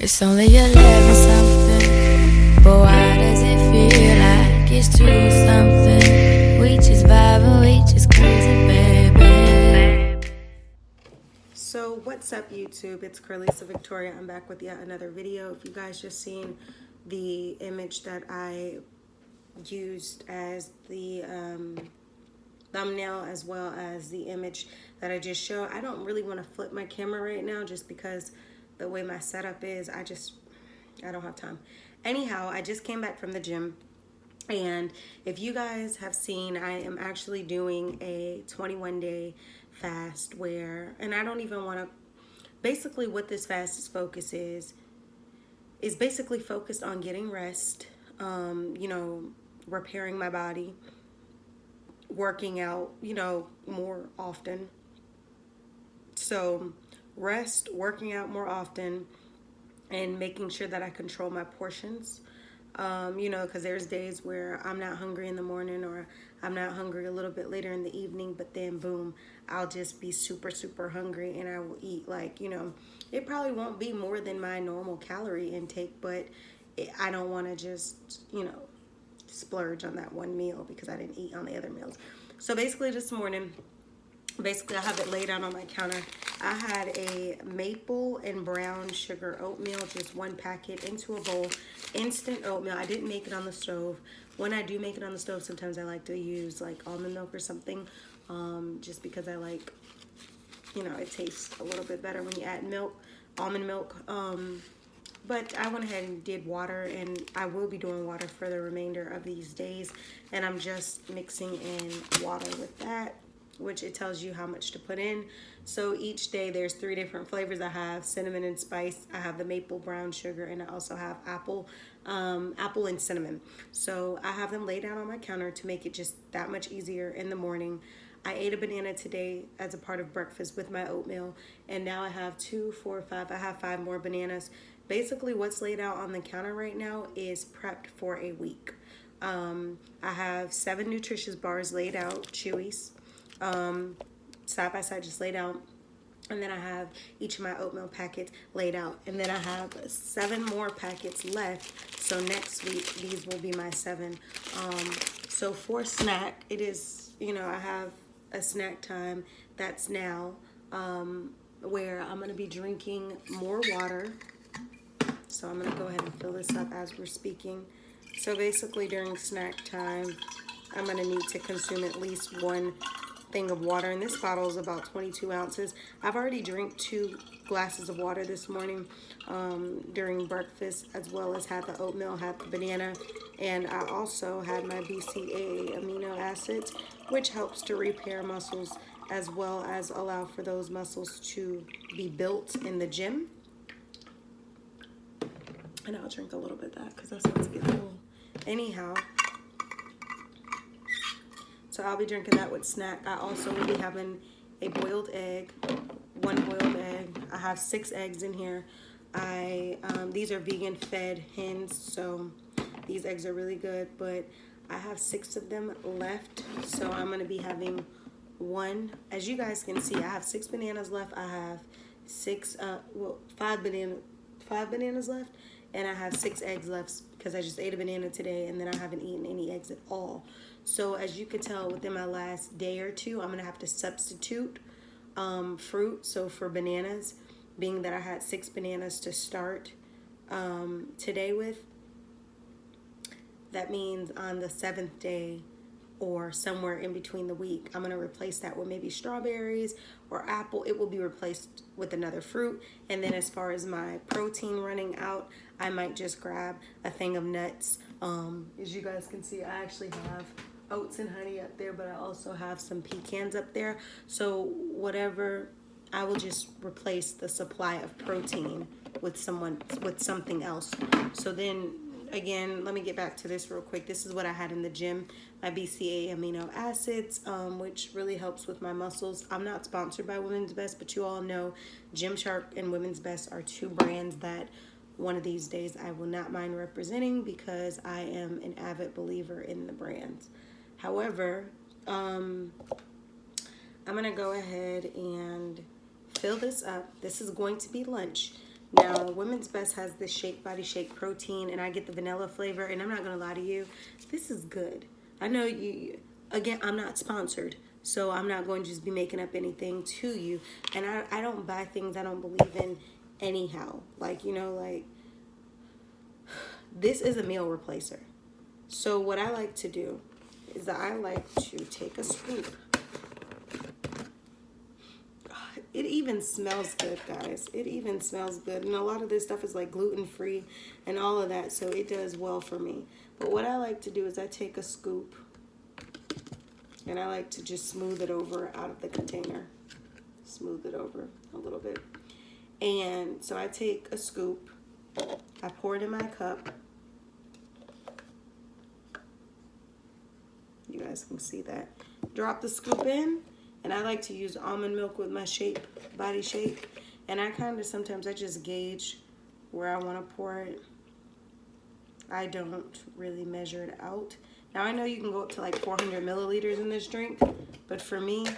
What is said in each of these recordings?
It's only 11 something, but why does it feel like it's 2 something? We just vibing, we just crazy, baby. So what's up, YouTube? It's Cralisa Victoria. I'm back with yet another video. If you guys just seen the image that I used as the thumbnail, as well as the image that I just showed, I don't really want to flip my camera right now just because the way my setup is, I don't have time. Anyhow, I just came back from the gym, and if you guys have seen, I am actually doing a 21-day fast where, and I don't even want to, basically what this fast is focus is basically focused on getting rest, repairing my body, working out, more often. So rest, working out more often, and making sure that I control my portions. Because there's days where I'm not hungry in the morning, or I'm not hungry a little bit later in the evening, but then boom, I'll just be super, super hungry, and I will eat it probably won't be more than my normal calorie intake, but I don't want to just, splurge on that one meal because I didn't eat on the other meals. So basically this morning, I have it laid out on my counter. I had a maple and brown sugar oatmeal, just one packet into a bowl, instant oatmeal. I didn't make it on the stove. When I do make it on the stove, sometimes I like to use like almond milk or something, just because I like, it tastes a little bit better when you add almond milk. But I went ahead and did water, and I will be doing water for the remainder of these days. And I'm just mixing in water with that, which it tells you how much to put in. So each day there's 3 different flavors. I have cinnamon and spice, I have the maple brown sugar, and I also have apple and cinnamon. So I have them laid out on my counter to make it just that much easier in the morning. I ate a banana today as a part of breakfast with my oatmeal, and now I have 2, 4, 5. I have 5 more bananas. Basically what's laid out on the counter right now is prepped for a week. I have 7 nutritious bars laid out, Chewies, side by side, just laid out. And then I have each of my oatmeal packets laid out. And then I have 7 more packets left. So next week, these will be my 7. So for snack, it is, I have a snack time that's now, where I'm going to be drinking more water. So I'm going to go ahead and fill this up as we're speaking. So basically during snack time, I'm going to need to consume at least 1 thing of water, and this bottle is about 22 ounces. I've already drank 2 glasses of water this morning during breakfast, as well as had the oatmeal, had the banana, and I also had my BCAA amino acids, which helps to repair muscles as well as allow for those muscles to be built in the gym. And I'll drink a little bit of that because that's what's getting full. Anyhow, so I'll be drinking that with snack. I also will be having a boiled egg, 1 boiled egg. I have 6 eggs in here. These are vegan fed hens, so these eggs are really good, but I have 6 of them left. So I'm going to be having 1. As you guys can see, I have 6 bananas left. I have 5 bananas left. And I have 6 eggs left because I just ate a banana today, and then I haven't eaten any eggs at all. So as you could tell, within my last day or 2, I'm going to have to substitute fruit. So for bananas, being that I had 6 bananas to start today with, that means on the 7th day or somewhere in between the week, I'm going to replace that with maybe strawberries or apple. It will be replaced with another fruit. And then as far as my protein running out, I might just grab a thing of nuts. As you guys can see, I actually have oats and honey up there, but I also have some pecans up there. So whatever, I will just replace the supply of protein with something else. So then again, let me get back to this real quick. This is what I had in the gym. My BCAA amino acids, which really helps with my muscles. I'm not sponsored by Women's Best, but you all know Gymshark and Women's Best are 2 brands that one of these days I will not mind representing because I am an avid believer in the brands. However, I'm going to go ahead and fill this up. This is going to be lunch. Now, Women's Best has this Shake Body Shake protein, and I get the vanilla flavor, and I'm not going to lie to you, this is good. I know you, again, I'm not sponsored, so I'm not going to just be making up anything to you, and I don't buy things I don't believe in anyhow. Like, you know, like, this is a meal replacer. So what I like to do is that I like to take a scoop. It even smells good, guys. It even smells good. And a lot of this stuff is like gluten-free and all of that, so it does well for me. But what I like to do is I take a scoop and I like to just smooth it over out of the container. Smooth it over a little bit. And so I take a scoop, I pour it in my cup. You guys can see that. Drop the scoop in. And I like to use almond milk with my body shake. And I kind of sometimes I just gauge where I want to pour it. I don't really measure it out. Now I know you can go up to like 400 milliliters in this drink, but for me,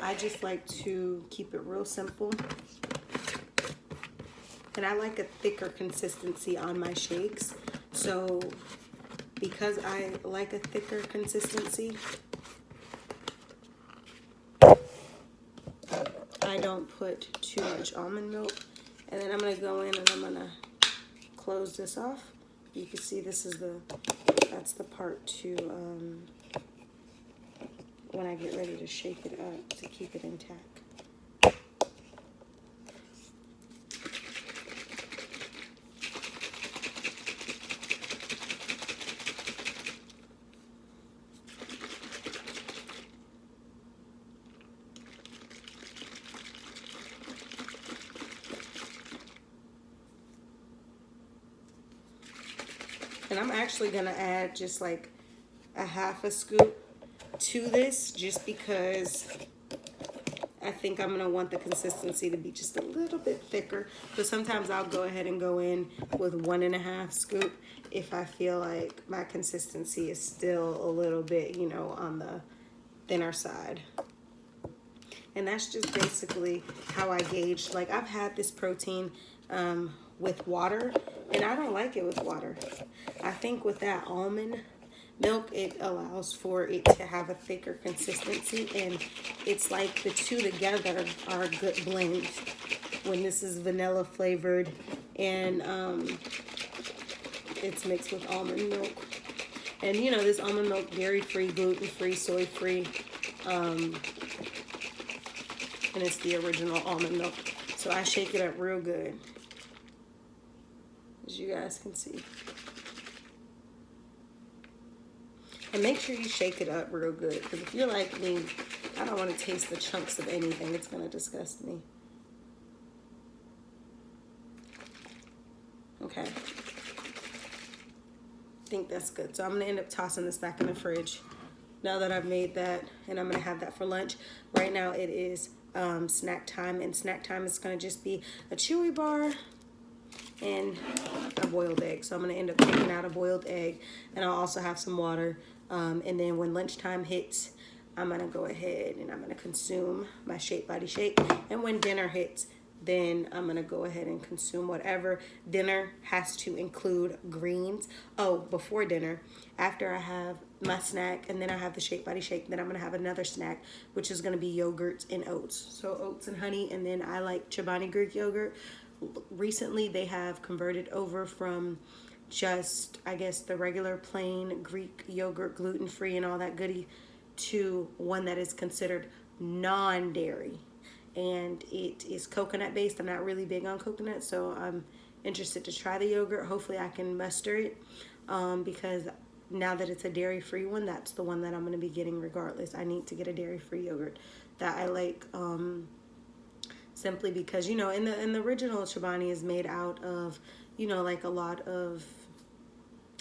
I just like to keep it real simple. And I like a thicker consistency on my shakes. So because I like a thicker consistency, I don't put too much almond milk. And then I'm going to go in and I'm going to close this off. You can see this is that's the part to, when I get ready to shake it up to keep it intact. And I'm actually going to add just like a half a scoop to this just because I think I'm going to want the consistency to be just a little bit thicker. So sometimes I'll go ahead and go in with 1.5 scoop if I feel like my consistency is still a little bit, you know, on the thinner side. And that's just basically how I gauge. Like, I've had this protein with water, and I don't like it with water. I think with that almond milk, it allows for it to have a thicker consistency, and it's like the two together are a good blend when this is vanilla flavored and it's mixed with almond milk. And you know, this almond milk, dairy-free, gluten-free, soy-free, and it's the original almond milk. So I shake it up real good, as you guys can see. And make sure you shake it up real good, because if you're like me, I don't want to taste the chunks of anything. It's going to disgust me. Okay. I think that's good. So I'm going to end up tossing this back in the fridge now that I've made that, and I'm going to have that for lunch. Right now it is snack time, and snack time is going to just be a chewy bar and a boiled egg. So I'm going to end up taking out a boiled egg, and I'll also have some water. And then when lunchtime hits, I'm going to go ahead and I'm going to consume my Shake Body Shake. And when dinner hits, then I'm going to go ahead and consume whatever. Dinner has to include greens. Oh, before dinner, after I have my snack and then I have the Shake Body Shake, then I'm going to have another snack, which is going to be yogurts and oats. So oats and honey, and then I like Chobani Greek yogurt. Recently, they have converted over from just, I guess, the regular plain Greek yogurt, gluten-free and all that goodie, to one that is considered non-dairy. And it is coconut based. I'm not really big on coconut, so I'm interested to try the yogurt. Hopefully I can muster it, because now that it's a dairy-free one, that's the one that I'm going to be getting regardless. I need to get a dairy-free yogurt that I like, simply because, you know, in the original Chobani is made out of, you know, like a lot of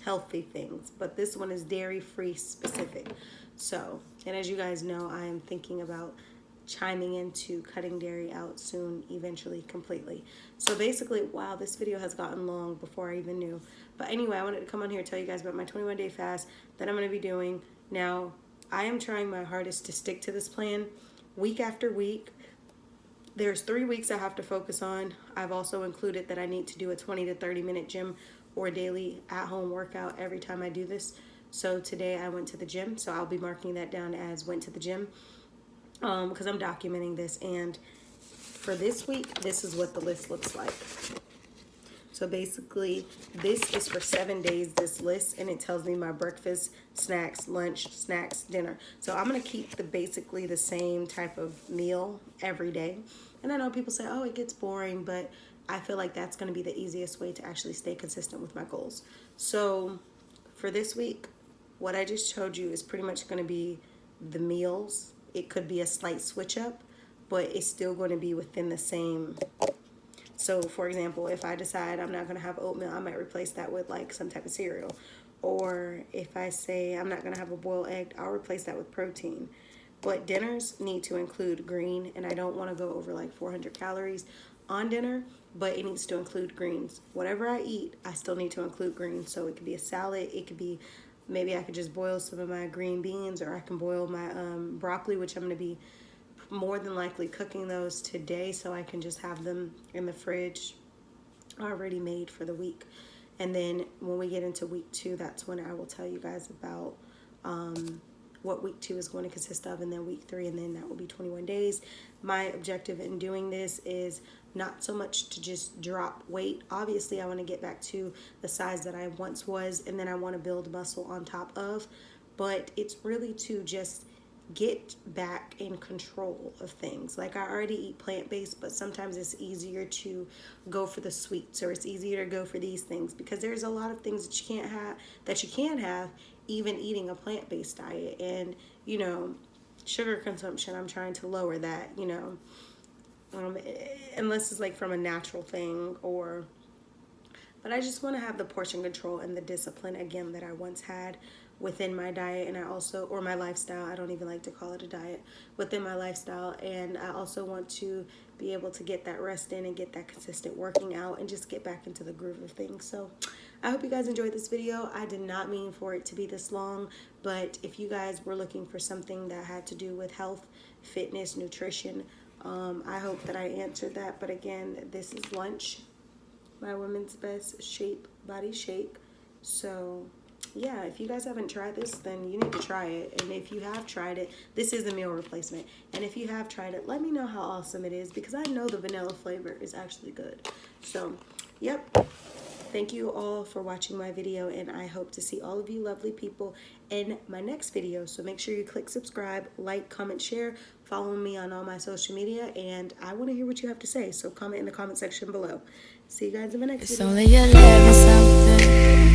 healthy things, but this one is dairy-free specific. So, and as you guys know, I am thinking about chiming into cutting dairy out soon, eventually, completely. So basically, wow, this video has gotten long before I even knew. But anyway, I wanted to come on here and tell you guys about my 21-day fast that I'm going to be doing. Now, I am trying my hardest to stick to this plan week after week. there's 3 weeks I have to focus on. I've also included that I need to do a 20 to 30 minute gym or daily at home workout every time I do this. So today I went to the gym, so I'll be marking that down as went to the gym, because I'm documenting this. And for this week, this is what the list looks like. So basically, this is for 7 days, this list, and it tells me my breakfast, snacks, lunch, snacks, dinner. So I'm going to keep basically the same type of meal every day. And I know people say, oh, it gets boring, but I feel like that's going to be the easiest way to actually stay consistent with my goals. So for this week, what I just showed you is pretty much going to be the meals. It could be a slight switch up, but it's still going to be within the same. So, for example, if I decide I'm not going to have oatmeal, I might replace that with like some type of cereal. Or if I say I'm not going to have a boiled egg, I'll replace that with protein. But dinners need to include green, and I don't want to go over like 400 calories on dinner, but it needs to include greens. Whatever I eat, I still need to include greens. So it could be a salad, it could be, maybe I could just boil some of my green beans, or I can boil my broccoli, which I'm going to be more than likely cooking those today, so I can just have them in the fridge already made for the week. And then when we get into week 2, that's when I will tell you guys about what week 2 is going to consist of, and then week 3, and then that will be 21 days. My objective in doing this is not so much to just drop weight. Obviously, I want to get back to the size that I once was, and then I want to build muscle on top of, but it's really to just get back in control of things. Like, I already eat plant-based, but sometimes it's easier to go for the sweets, or it's easier to go for these things, because there's a lot of things that you can have even eating a plant-based diet. And sugar consumption, I'm trying to lower that, unless it's like from a natural thing, but I just want to have the portion control and the discipline again that I once had within my diet, and I also, or my lifestyle, I don't even like to call it a diet, within my lifestyle. And I also want to be able to get that rest in and get that consistent working out and just get back into the groove of things. So I hope you guys enjoyed this video. I did not mean for it to be this long, but if you guys were looking for something that had to do with health, fitness, nutrition, I hope that I answered that. But again, this is lunch, my women's best shape, body shake. So yeah, if you guys haven't tried this, then you need to try it. And if you have tried it, this is a meal replacement. And if you have tried it, let me know how awesome it is, because I know the vanilla flavor is actually good. So, yep. Thank you all for watching my video, and I hope to see all of you lovely people in my next video. So make sure you click subscribe, like, comment, share, follow me on all my social media, and I want to hear what you have to say. So comment in the comment section below. See you guys in the next video. It's only 11 something.